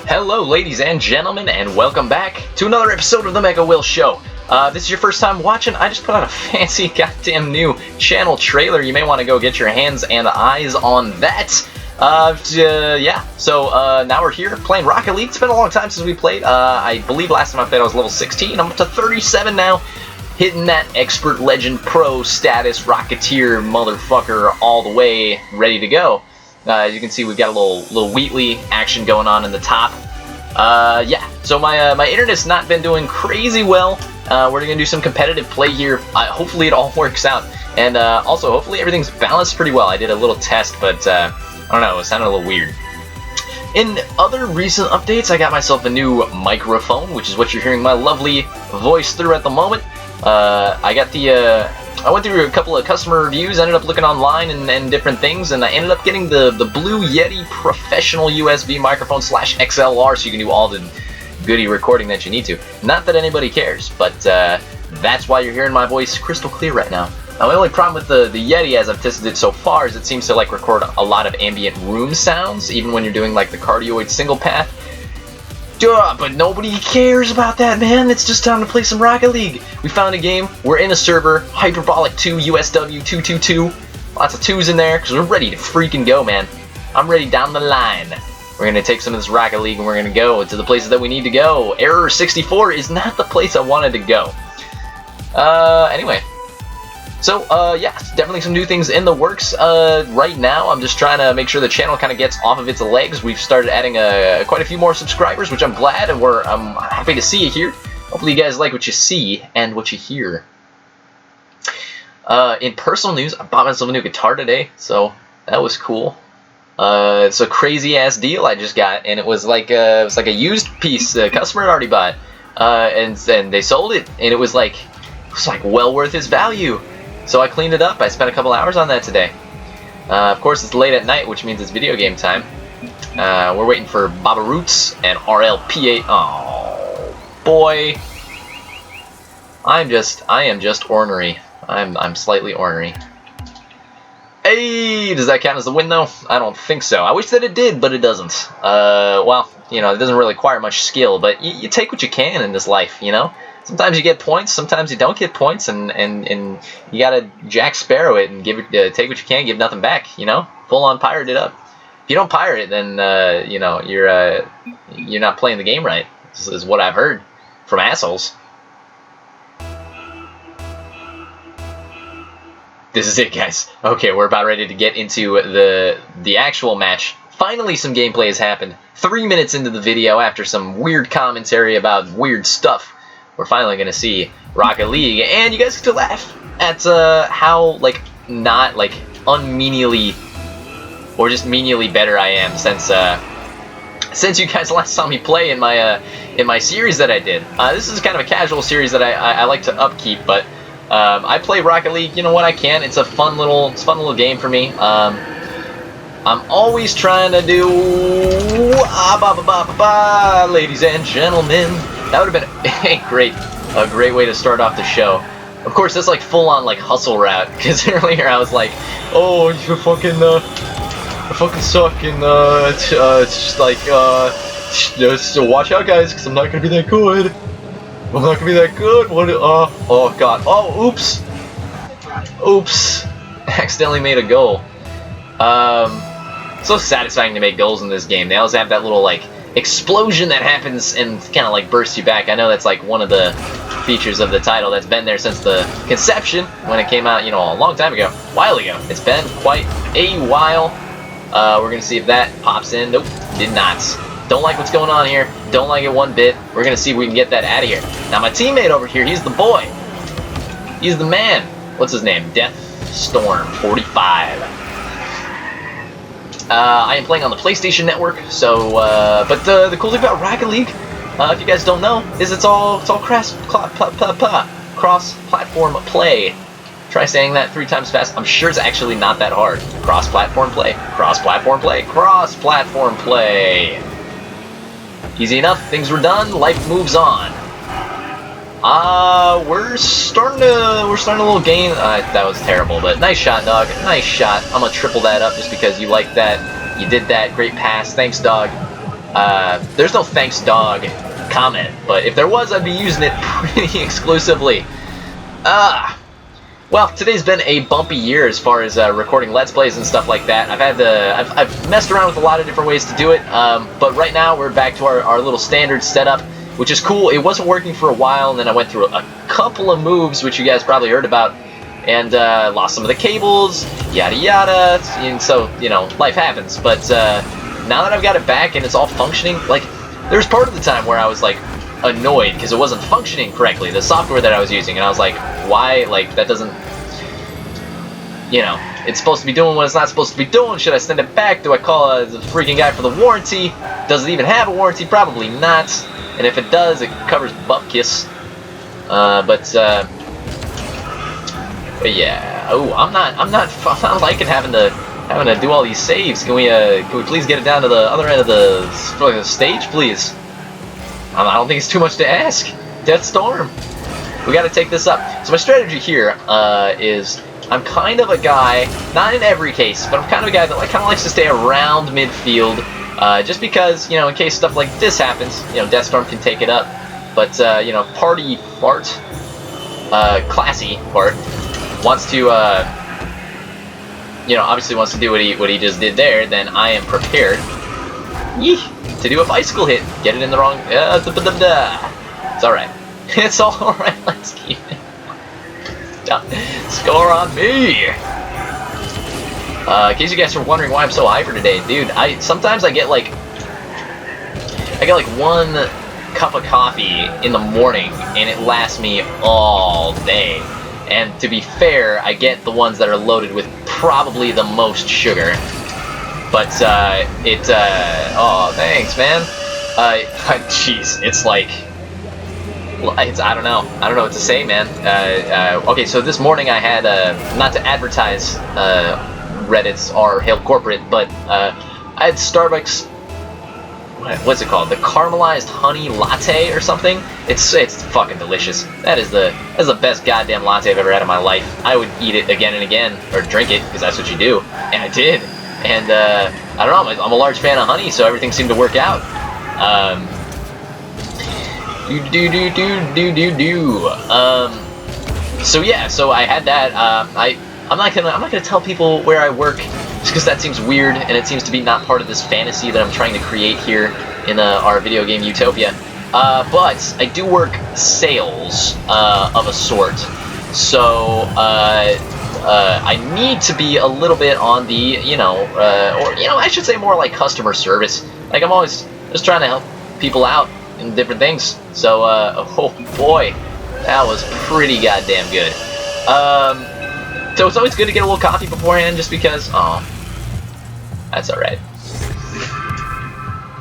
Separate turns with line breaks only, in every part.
Hello, ladies and gentlemen, and welcome back to another episode of the MechaWill Show. This is your first time watching. I just put out a fancy goddamn new channel trailer. You may want to go get your hands and eyes on that. Now we're here playing Rocket League. It's been a long time since we played. I believe last time I played I was level 16. I'm up to 37 now. Hitting that Expert Legend Pro status, Rocketeer motherfucker all the way, ready to go. As you can see, we've got a little Wheatley action going on in the top. So my internet's not been doing crazy well. We're gonna do some competitive play here. Hopefully it all works out, and also hopefully everything's balanced pretty well. I did a little test, but I don't know, it sounded a little weird. In other recent updates, I got myself a new microphone, which is what you're hearing my lovely voice through at the moment. I went through a couple of customer reviews, ended up looking online and different things, and I ended up getting the Blue Yeti Professional USB microphone / XLR, so you can do all the goody recording that you need to. Not that anybody cares, but that's why you're hearing my voice crystal clear right now. Now, my only problem with the Yeti, as I've tested it so far, is it seems to like record a lot of ambient room sounds, even when you're doing like the cardioid single path. Duh, but nobody cares about that, man. It's just time to play some Rocket League. We found a game. We're in a server. Hyperbolic 2 USW 222. Lots of 2s in there because we're ready to freaking go, man. I'm ready down the line. We're going to take some of this Rocket League and we're going to go to the places that we need to go. Error 64 is not the place I wanted to go. Anyway. So, definitely some new things in the works. Right now, I'm just trying to make sure the channel kind of gets off of its legs. We've started adding quite a few more subscribers, which I'm glad, and I'm happy to see you here. Hopefully you guys like what you see and what you hear. In personal news, I bought myself a new guitar today, so that was cool. It's a crazy-ass deal I just got, and it was like a used piece. The customer had already bought, and they sold it, and it was like well worth its value. So I cleaned it up. I spent a couple hours on that today. Of course, it's late at night, which means it's video game time. We're waiting for Baba Roots and RLPA. Oh boy, I am just ornery. I'm slightly ornery. Hey, does that count as a win though? I don't think so. I wish that it did, but it doesn't. Well, you know, it doesn't really require much skill, but you take what you can in this life, you know. Sometimes you get points, sometimes you don't get points, and you gotta Jack Sparrow it and take what you can, give nothing back. You know, full on pirate it up. If you don't pirate it, then you know you're not playing the game right. This is what I've heard from assholes. This is it, guys. Okay, we're about ready to get into the actual match. Finally, some gameplay has happened. 3 minutes into the video, after some weird commentary about weird stuff, we're finally going to see Rocket League, and you guys get to laugh at how, like, not, like, unmeaningly, or just menially better I am since you guys last saw me play in my series that I did. This is kind of a casual series that I like to upkeep, but I play Rocket League, you know what, I can. It's a fun little game for me. I'm always trying to do ladies and gentlemen. That would have been a great way to start off the show. Of course, that's like full on like hustle route, because earlier I was like, oh, you fucking suck, and it's just like so watch out, guys, because I'm not gonna be that good. I'm not gonna be that good. What? Oh god. Oh, oops. Accidentally made a goal. So satisfying to make goals in this game. They always have that little like explosion that happens and kind of like bursts you back. I know that's like one of the features of the title that's been there since the conception when it came out, you know, a long time ago, a while ago. It's been quite a while. We're gonna see if that pops in. Nope, did not. Don't like what's going on here. Don't like it one bit. We're gonna see if we can get that out of here. Now my teammate over here, he's the boy. He's the man. What's his name? Death Storm 45. I am playing on the PlayStation Network, so, but the cool thing about Rocket League, if you guys don't know, is it's all cross-platform play. Try saying that 3 times fast. I'm sure it's actually not that hard. Cross-platform play, cross-platform play, cross-platform play. Easy enough, things were done, life moves on. We're starting a little game. That was terrible, but nice shot, dog. Nice shot. I'm gonna triple that up just because you like that. You did that. Great pass. Thanks, dog. There's no thanks dog comment, but if there was, I'd be using it pretty exclusively. Well, today's been a bumpy year as far as recording Let's Plays and stuff like that. I've messed around with a lot of different ways to do it, but right now we're back to our little standard setup, which is cool. It wasn't working for a while, and then I went through a couple of moves, which you guys probably heard about, and lost some of the cables, yada yada, and so, you know, life happens. But now that I've got it back and it's all functioning, like, there's part of the time where I was, like, annoyed because it wasn't functioning correctly, the software that I was using, and I was like, why, like, that doesn't, you know, it's supposed to be doing what it's not supposed to be doing. Should I send it back? Do I call the freaking guy for the warranty? Does it even have a warranty? Probably not, and if it does, it covers Bupkis. But yeah, oh, I'm not liking having to do all these saves. Can we please get it down to the other end of the stage, please? I don't think it's too much to ask. Death Storm. We got to take this up. So my strategy here is I'm kind of a guy, not in every case, but I'm kind of a guy that kind of likes to stay around midfield, just because, you know, in case stuff like this happens, you know, Death Storm can take it up. But you know, Party Fart, Classy Fart, wants to, you know, obviously wants to do what he just did there. Then I am prepared. Yee! To do a bicycle hit. Get it in the wrong... It's alright. It's alright. Let's keep it. Score on me! In case you guys are wondering why I'm so hyper today, dude, sometimes I get like one cup of coffee in the morning, and it lasts me all day. And to be fair, I get the ones that are loaded with probably the most sugar. But, oh, thanks, man. Jeez, it's like, I don't know what to say, man. Okay, so this morning I had, not to advertise, Reddit's or Hail Corporate, but, I had Starbucks, what's it called? The caramelized honey latte or something? It's fucking delicious. That's the best goddamn latte I've ever had in my life. I would eat it again and again, or drink it, because that's what you do. And I did. And, I don't know, I'm a large fan of honey, so everything seemed to work out. So yeah, so I had that. I'm not gonna tell people where I work, just because that seems weird, and it seems to be not part of this fantasy that I'm trying to create here in our video game utopia. But I do work sales of a sort, so I need to be a little bit on the, you know, or, you know, I should say more like customer service. Like, I'm always just trying to help people out in different things. So, oh boy, that was pretty goddamn good. So it's always good to get a little coffee beforehand, just because, oh, that's alright.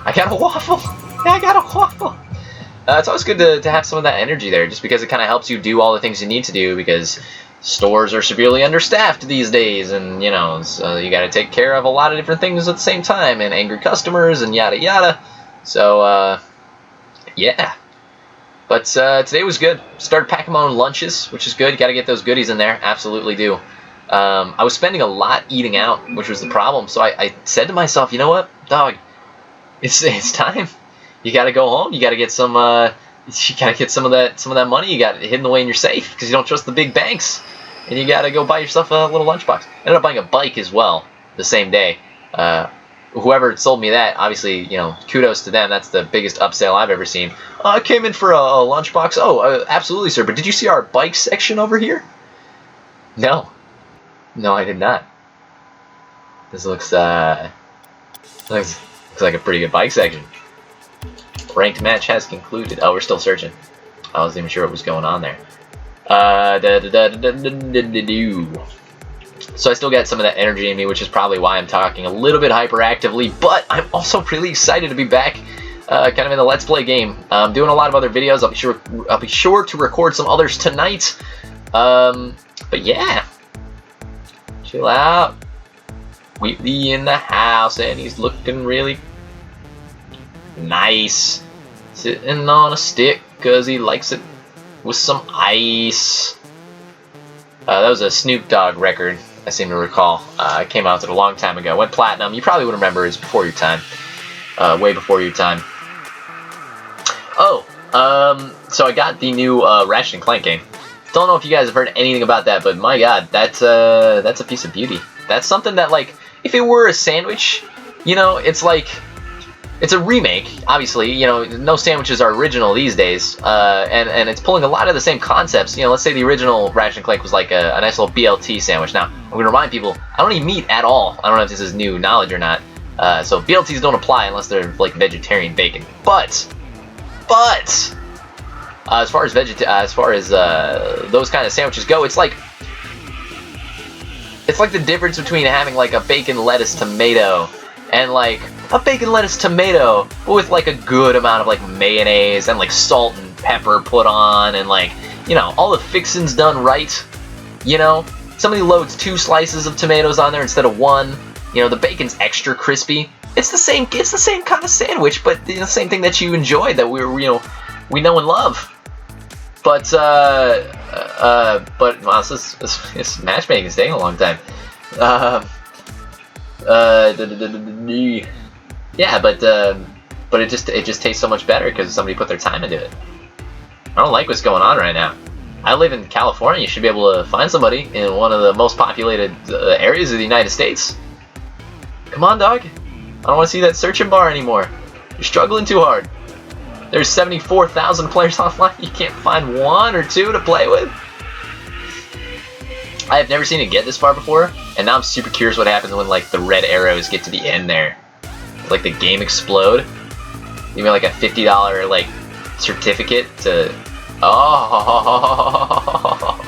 I got a waffle! Yeah, I got a waffle! It's always good to have some of that energy there, just because it kind of helps you do all the things you need to do, because stores are severely understaffed these days, and, you know, so you gotta take care of a lot of different things at the same time, and angry customers, and yada yada. So, yeah. But, today was good. Started packing my own lunches, which is good. You gotta get those goodies in there. Absolutely do. I was spending a lot eating out, which was the problem, so I said to myself, you know what, dog, it's time. You gotta go home. You gotta get some, you gotta get some of that money you got hidden away in your safe, because you don't trust the big banks, and you gotta go buy yourself a little lunchbox. I ended up buying a bike as well the same day. Whoever sold me that, obviously, you know, kudos to them. That's the biggest upsell I've ever seen. I came in for a lunchbox. Oh, absolutely, sir. But did you see our bike section over here? No, I did not. This looks like a pretty good bike section. Ranked match has concluded. Oh, we're still searching. I wasn't even sure what was going on there. So I still got some of that energy in me, which is probably why I'm talking a little bit hyperactively, but I'm also really excited to be back kind of in the Let's Play game. I'm doing a lot of other videos. I'll be sure to record some others tonight. But yeah. Chill out. Wheatley in the house, and he's looking really nice. Sitting on a stick, because he likes it with some ice. That was a Snoop Dogg record, I seem to recall. It came out a long time ago. Went platinum. You probably would remember it was before your time. way before your time. Oh, so I got the new Ratchet and Clank game. Don't know if you guys have heard anything about that, but my God, that's a piece of beauty. That's something that, like, if it were a sandwich, you know, it's like, it's a remake, obviously, you know, no sandwiches are original these days, and it's pulling a lot of the same concepts. You know, let's say the original Ratchet and Clank was like a nice little BLT sandwich. Now, I'm going to remind people, I don't eat meat at all. I don't know if this is new knowledge or not, so BLTs don't apply unless they're, like, vegetarian bacon. But, as far as those kind of sandwiches go, it's like the difference between having like a bacon lettuce tomato and like a bacon lettuce tomato but with like a good amount of like mayonnaise and like salt and pepper put on, and like, you know, all the fixings done right. You know, somebody loads 2 slices of tomatoes on there instead of 1. You know, the bacon's extra crispy. It's the same kind of sandwich, but the same thing that you enjoy, that we know and love. But wow, this matchmaking's taking a long time. Yeah, but it just tastes so much better because somebody put their time into it. I don't like what's going on right now. I live in California. You should be able to find somebody in one of the most populated areas of the United States. Come on, dog. I don't want to see that searching bar anymore. You're struggling too hard. There's 74,000 players online. You can't find 1 or 2 to play with. I have never seen it get this far before, and now I'm super curious what happens when like the red arrows get to the end there. Like the game explode. You mean like a $50 like certificate to... Oh.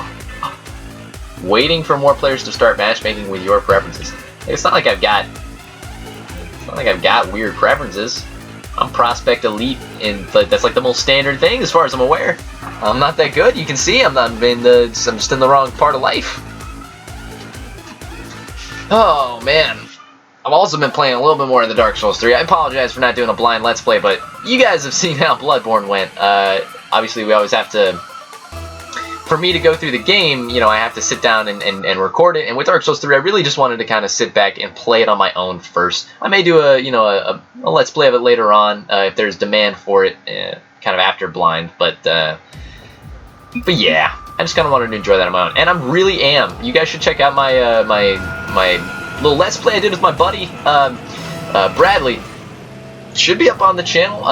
Waiting for more players to start matchmaking with your preferences. It's not like I've got weird preferences. I'm Prospect Elite, and that's like the most standard thing as far as I'm aware. I'm not that good. You can see I'm just in the wrong part of life. Oh man, I've also been playing a little bit more in the Dark Souls 3. I apologize for not doing a blind Let's Play, but you guys have seen how Bloodborne went. Obviously, we always have to. For me to go through the game, you know, I have to sit down and record it. And with Dark Souls 3, I really just wanted to kind of sit back and play it on my own first. I may do a Let's Play of it later on if there's demand for it, kind of after blind. But yeah, I just kind of wanted to enjoy that on my own. And I really am. You guys should check out my my little Let's Play I did with my buddy Bradley. Should be up on the channel.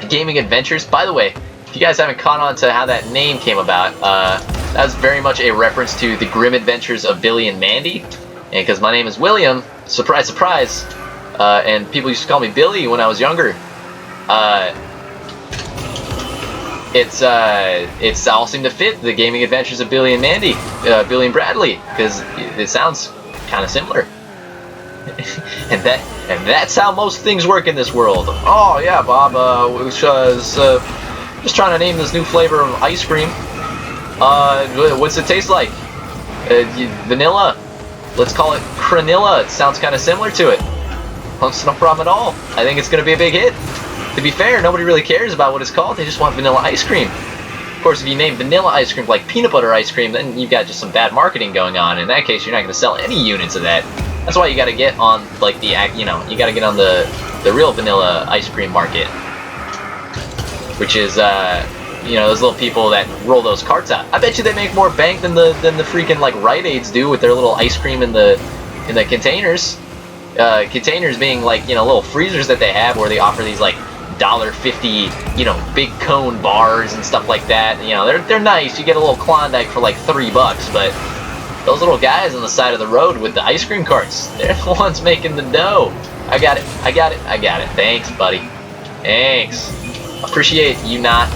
Gaming Adventures. By the way, if you guys haven't caught on to how that name came about, that was very much a reference to the grim adventures of Billy and Mandy. And because my name is William, surprise, surprise, and people used to call me Billy when I was younger. It's all seemed to fit the gaming adventures of Billy and Mandy, Billy and Bradley, because it sounds kind of similar. and that's how most things work in this world. Oh yeah, Bob, just trying to name this new flavor of ice cream. What's it taste like? Vanilla. Let's call it Cranilla. It sounds kind of similar to it. That's no problem at all. I think it's going to be a big hit. To be fair, nobody really cares about what it's called. They just want vanilla ice cream. Of course, if you name vanilla ice cream like peanut butter ice cream, then you've got just some bad marketing going on. In that case, you're not going to sell any units of that. That's why you got to get on like you got to get on the real vanilla ice cream market. Which is, those little people that roll those carts out. I bet you they make more bank than the freaking like Rite Aids do with their little ice cream in the containers. Containers being like little freezers that they have where they offer these like $1.50 big cone bars and stuff like that. They're nice. You get a little Klondike for like $3, but those little guys on the side of the road with the ice cream carts, they're the ones making the dough. I got it. Thanks, buddy. Thanks. Appreciate you not,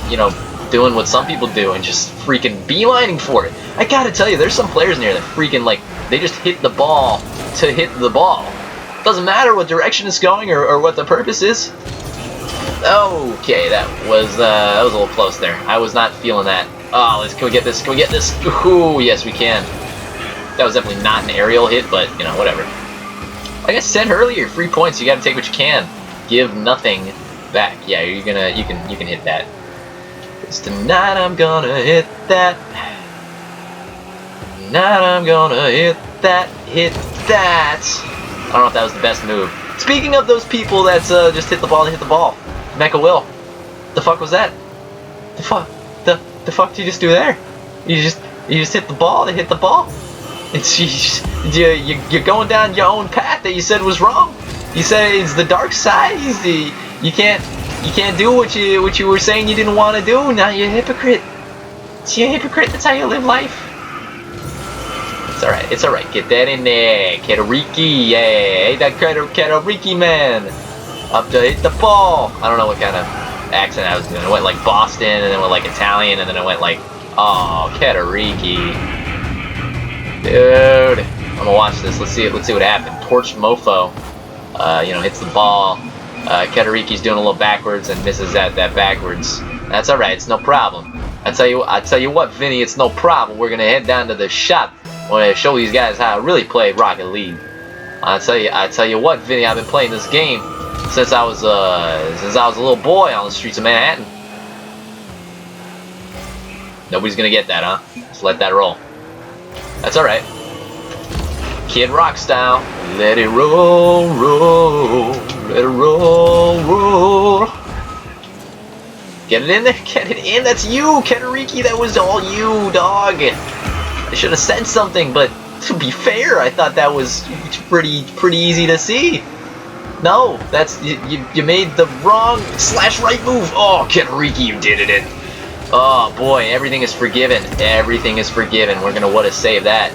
doing what some people do and just freaking beelining for it. I gotta tell you, there's some players in here that freaking, they just hit the ball to hit the ball. Doesn't matter what direction it's going or what the purpose is. Okay, that was a little close there. I was not feeling that. Oh, can we get this? Can we get this? Ooh, yes, we can. That was definitely not an aerial hit, but, whatever. Like I said earlier, 3 points, you gotta take what you can. Give nothing back. Yeah, you can hit that. 'Cause tonight I'm gonna hit that. Tonight I'm gonna hit that. I don't know if that was the best move. Speaking of those people that just hit the ball to hit the ball, MechaWill, the fuck was that? The fuck did you just do there? You just hit the ball to hit the ball. You're going down your own path that you said was wrong. You said it's the dark side. You can't do what you were saying you didn't want to do. Now you're a hypocrite. You're a hypocrite. That's how you live life. It's alright. It's alright. Get that in there, Ketariki. Yeah, hey, that Ketariki man. Up to hit the ball. I don't know what kind of accent I was doing. I went like Boston, and then went like Italian, and then I went like, oh, Ketariki. Dude, I'm gonna watch this. Let's see what happened. Torch Mofo, hits the ball. Ketariki's doing a little backwards and misses that backwards. That's all right. It's no problem. I tell you what, Vinny, it's no problem. We're gonna head down to the shop. I'm gonna show these guys how I really play Rocket League. I tell you what, Vinny, I've been playing this game since I was a little boy on the streets of Manhattan. Nobody's gonna get that, huh? Just let that roll. That's alright. Kid Rock style. Let it roll, roll. Let it roll, roll. Get it in there. Get it in. That's you, Ketariki. That was all you, dog. I should have said something, but to be fair, I thought that was pretty easy to see. No, that's you made the wrong /right move. Oh, Ketariki, you did it. Oh boy, everything is forgiven. Everything is forgiven. We're gonna want to save that.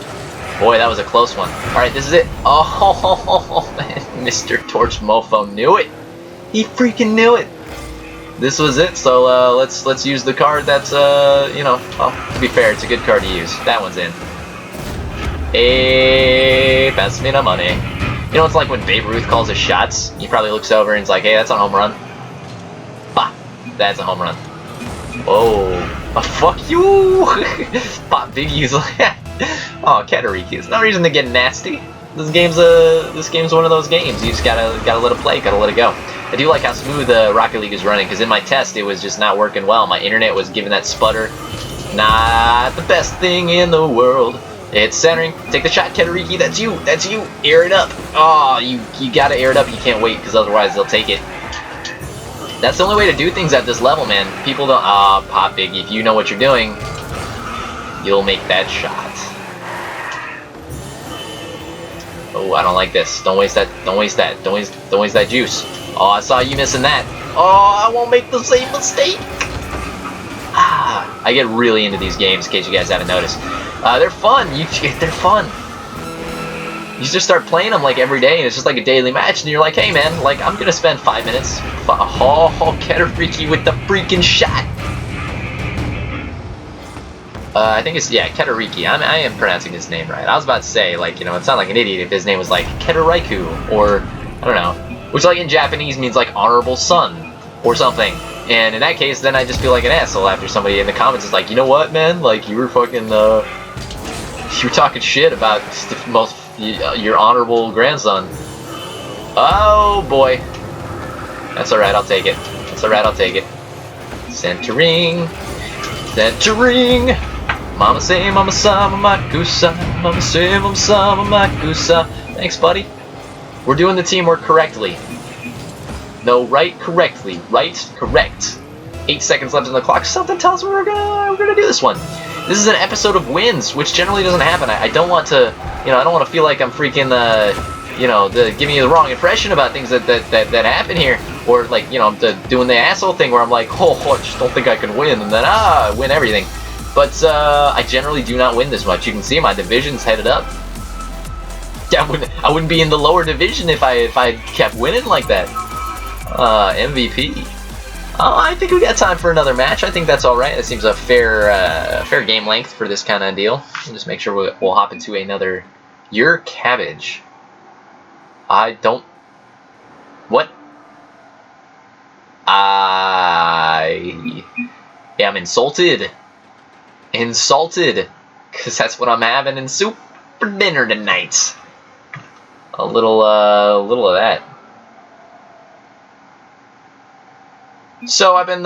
Boy, that was a close one. Alright, this is it. Oh man, Mr. Torch Mofo knew it. He freaking knew it. This was it, so let's use the card that's well, to be fair, it's a good card to use. That one's in. Hey, pass me the money. You know, it's like when Babe Ruth calls his shots. He probably looks over and he's like, hey, that's a home run. Bah, that's a home run. Oh, fuck you! Pop Biggie's like, oh, Ketariki. There's no reason to get nasty. This game's one of those games. You just gotta let it play, gotta let it go. I do like how smooth Rocket League is running, because in my test it was just not working well. My internet was giving that sputter. Not the best thing in the world. It's centering. Take the shot, Ketariki. That's you. That's you. Air it up. Oh, you gotta air it up. You can't wait, because otherwise they'll take it. That's the only way to do things at this level, man. People don't... Ah, Pop Biggie, if you know what you're doing, you'll make that shot. Oh, I don't like this. Don't waste that. Don't waste that. Don't waste that juice. Oh, I saw you missing that. Oh, I won't make the same mistake. Ah, I get really into these games, in case you guys haven't noticed. They're fun. They're fun. You just start playing them like every day, and it's just like a daily match, and you're like, hey man, like I'm gonna spend 5 minutes. Oh, Ketariki with the freaking shot. I think it's, yeah, Ketariki. I am pronouncing his name right. I was about to say, like, it sound like an idiot if his name was like Ketaraiku, or I don't know, which like in Japanese means like honorable son or something. And in that case, then I just feel like an asshole after somebody in the comments is like, you know what, man, like you were fucking you were talking shit about your honorable grandson. Oh boy. That's alright, I'll take it. That's alright, I'll take it. Centering. Centering. Mama say, mama sa, mama kusa. Mama say, mama sa, mama kusa. Thanks, buddy. We're doing the teamwork correctly. No, right correctly. Right, correct. 8 seconds left on the clock. Something tells me we're gonna do this one. This is an episode of wins, which generally doesn't happen. I don't want to, I don't want to feel like I'm freaking, giving you the wrong impression about things that happen here, or like, doing the asshole thing where I'm like, oh, I just don't think I can win, and then I win everything. But I generally do not win this much. You can see my division's headed up. Yeah, I wouldn't be in the lower division if I kept winning like that. MVP. Oh, I think we got time for another match. I think that's all right. That seems a fair game length for this kind of deal. We'll just make sure we'll hop into another. Your cabbage. I don't. What? I am insulted. Insulted, because that's what I'm having in soup for dinner tonight. A little of that. So I've been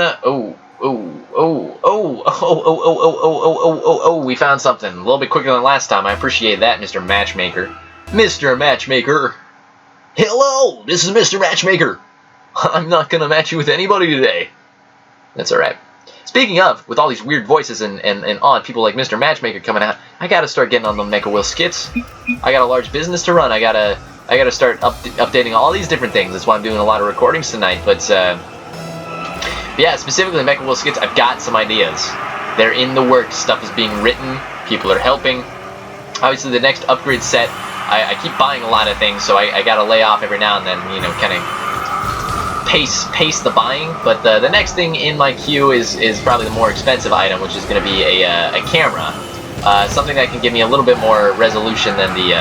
we found something a little bit quicker than last time. I appreciate that, Mr. Matchmaker. Mr. Matchmaker. Hello, this is Mr. Matchmaker. I'm not gonna match you with anybody today. That's alright. Speaking of, with all these weird voices and odd people like Mr. Matchmaker coming out, I gotta start getting on the MechaWill skits. I got a large business to run. I gotta start updating all these different things. That's why I'm doing a lot of recordings tonight. But yeah, specifically MechaWill skits, I've got some ideas. They're in the works. Stuff is being written. People are helping. Obviously, the next upgrade set, I keep buying a lot of things, so I gotta lay off every now and then, you know, kind of pace the buying. But the next thing in my queue is probably the more expensive item, which is going to be a camera, something that can give me a little bit more resolution than the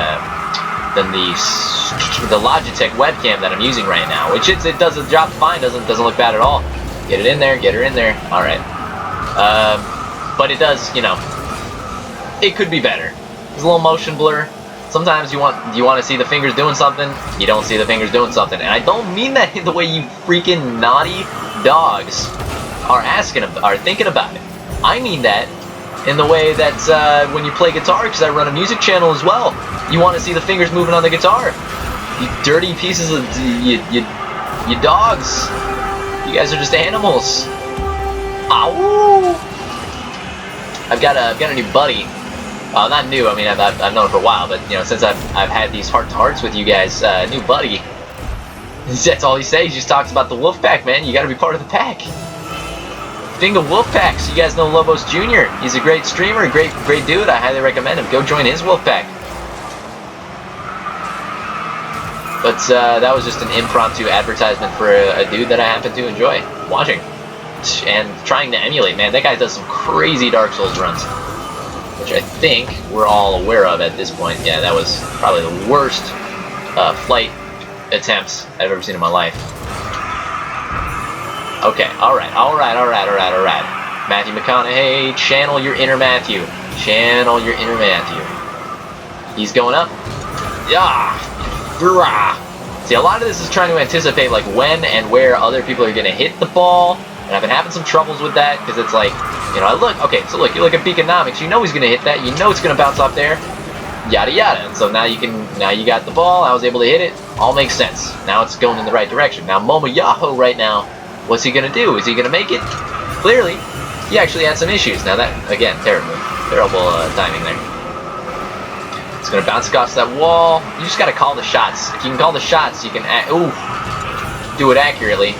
Logitech webcam that I'm using right now, which it does the job fine, doesn't look bad at all. Get it in there, get her in there. All right, but it does, you know, it could be better. There's a little motion blur. Sometimes you want to see the fingers doing something, you don't see the fingers doing something, and I don't mean that in the way you freaking naughty dogs are thinking about it. I mean that in the way that when you play guitar, because I run a music channel as well, you want to see the fingers moving on the guitar. You dirty pieces of you dogs. You guys are just animals. Ow! I've got a new buddy. Not new. I mean, I've known him for a while, but you know, since I've had these heart-to-hearts with you guys, new buddy. That's all he says. He just talks about the wolf pack, man. You got to be part of the pack. Thing of wolf packs. You guys know Lobos Jr. He's a great streamer, great dude. I highly recommend him. Go join his wolf pack. But that was just an impromptu advertisement for a dude that I happen to enjoy watching and trying to emulate. Man, that guy does some crazy Dark Souls runs, which I think we're all aware of at this point. Yeah, that was probably the worst flight attempts I've ever seen in my life. Okay, alright. Matthew McConaughey, channel your inner Matthew. Channel your inner Matthew. He's going up. Yeah. See, a lot of this is trying to anticipate like when and where other people are going to hit the ball. And I've been having some troubles with that, because it's like, you know, so look, you look at Beaconomics, you know he's going to hit that, you know it's going to bounce off there, yada yada. And so now you got the ball, I was able to hit it, all makes sense. Now it's going in the right direction. Now Momo Yahoo right now, what's he going to do? Is he going to make it? Clearly, he actually had some issues. Now that, again, terrible timing there. It's going to bounce across that wall. You just got to call the shots. If you can call the shots, you can, do it accurately.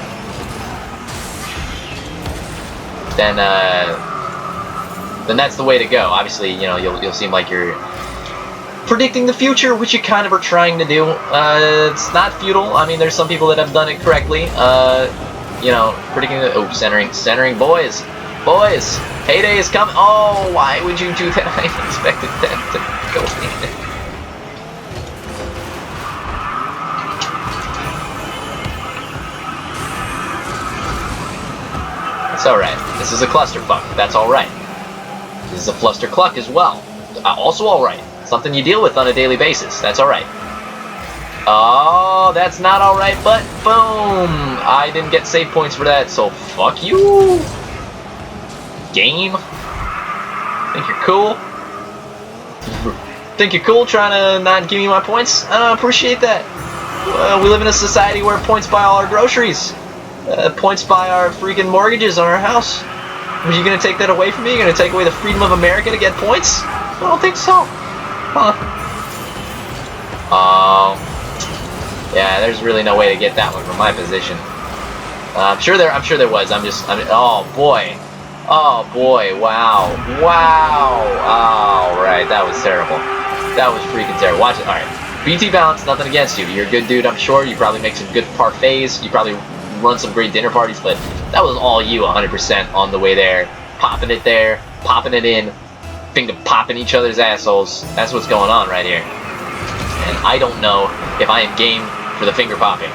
Then that's the way to go. Obviously, you know, you'll seem like you're predicting the future, which you kind of are trying to do. It's not futile. I mean, there's some people that have done it correctly. You know, predicting the centering, boys, payday is coming. Oh, why would you do that? I expected that to go in. It's alright. This is a clusterfuck. That's alright. This is a flustercluck as well. Also alright. Something you deal with on a daily basis. That's alright. Oh, that's not alright, but boom! I didn't get save points for that, so fuck you! Game? Think you're cool? Think you're cool trying to not give me my points? I don't appreciate that. We live in a society where points buy all our groceries. Points buy our freaking mortgages on our house. Are you going to take that away from me? You're going to take away the freedom of America to get points? I don't think so. Huh. Yeah, there's really no way to get that one from my position. I'm sure there was. Oh boy, wow. Oh, right, that was terrible. That was freaking terrible. Watch it. Alright. BT Balance, nothing against you. You're a good dude, I'm sure. You probably make some good parfaits. You probably run some great dinner parties, but that was all you 100% on the way there. Popping it there, popping it in, finger popping each other's assholes. That's what's going on right here. And I don't know if I am game for the finger popping.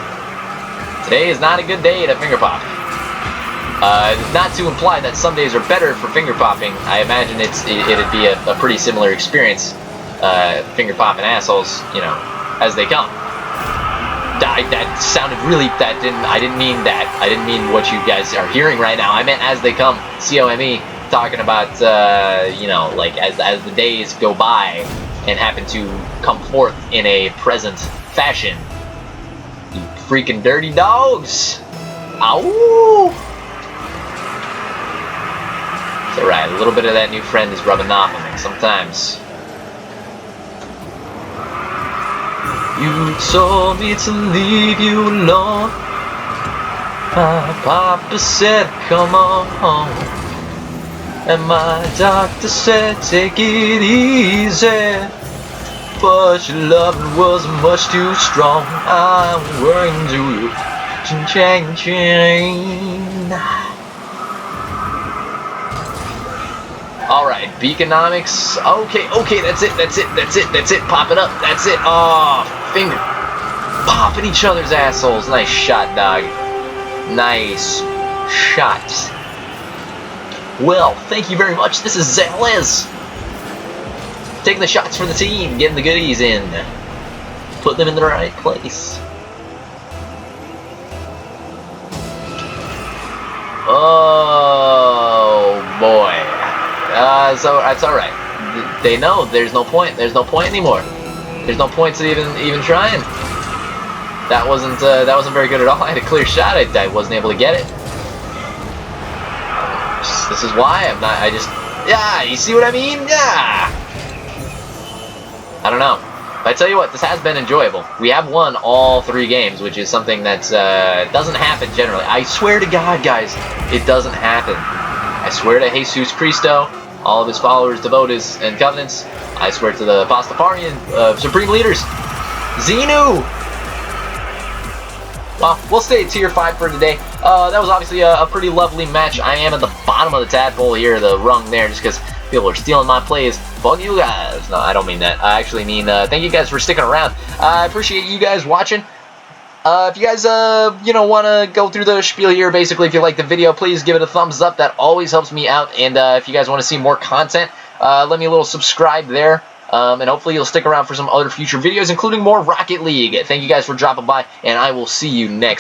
Today is not a good day to finger pop. Not to imply that some days are better for finger popping. I imagine it'd be a pretty similar experience. Finger popping assholes, you know, as they come. That sounded really. I didn't mean that. I didn't mean what you guys are hearing right now. I meant as they come. COME, talking about you know, like as the days go by and happen to come forth in a present fashion. freaking dirty dogs. Ow! It's alright, a little bit of that new friend is rubbing off on me sometimes. You told me to leave you alone. My papa said, come on home. And my doctor said, take it easy. But your loving was much too strong. I'm worrying to you. Alright, Beaconomics. Okay, that's it. Pop it up, that's it. Oh, finger popping each other's assholes. Nice shot, dog. Nice shot. Well, thank you very much. This is Zaliz. Taking the shots for the team, getting the goodies in. Put them in the right place. Oh, boy. So that's alright. They know there's no point. There's no point anymore. There's no point to even trying. That wasn't very good at all. I had a clear shot. I wasn't able to get it. This is why I'm not. Yeah. You see what I mean? Yeah. I don't know. But I tell you what, this has been enjoyable. We have won all 3 games, which is something that doesn't happen generally. I swear to God, guys, it doesn't happen. I swear to Jesus Christo, all of his followers, devotees, and covenants. I swear to the Pastafarian supreme leaders. Xenu! Well, we'll stay at tier 5 for today. That was obviously a pretty lovely match. I am at the bottom of the tadpole here, the rung there, just because people are stealing my plays. Fuck you guys. No, I don't mean that. I actually mean thank you guys for sticking around. I appreciate you guys watching. If you guys, want to go through the spiel here, basically, if you like the video, please give it a thumbs up. That always helps me out. And if you guys want to see more content, let me a little subscribe there. And hopefully you'll stick around for some other future videos, including more Rocket League. Thank you guys for dropping by, and I will see you next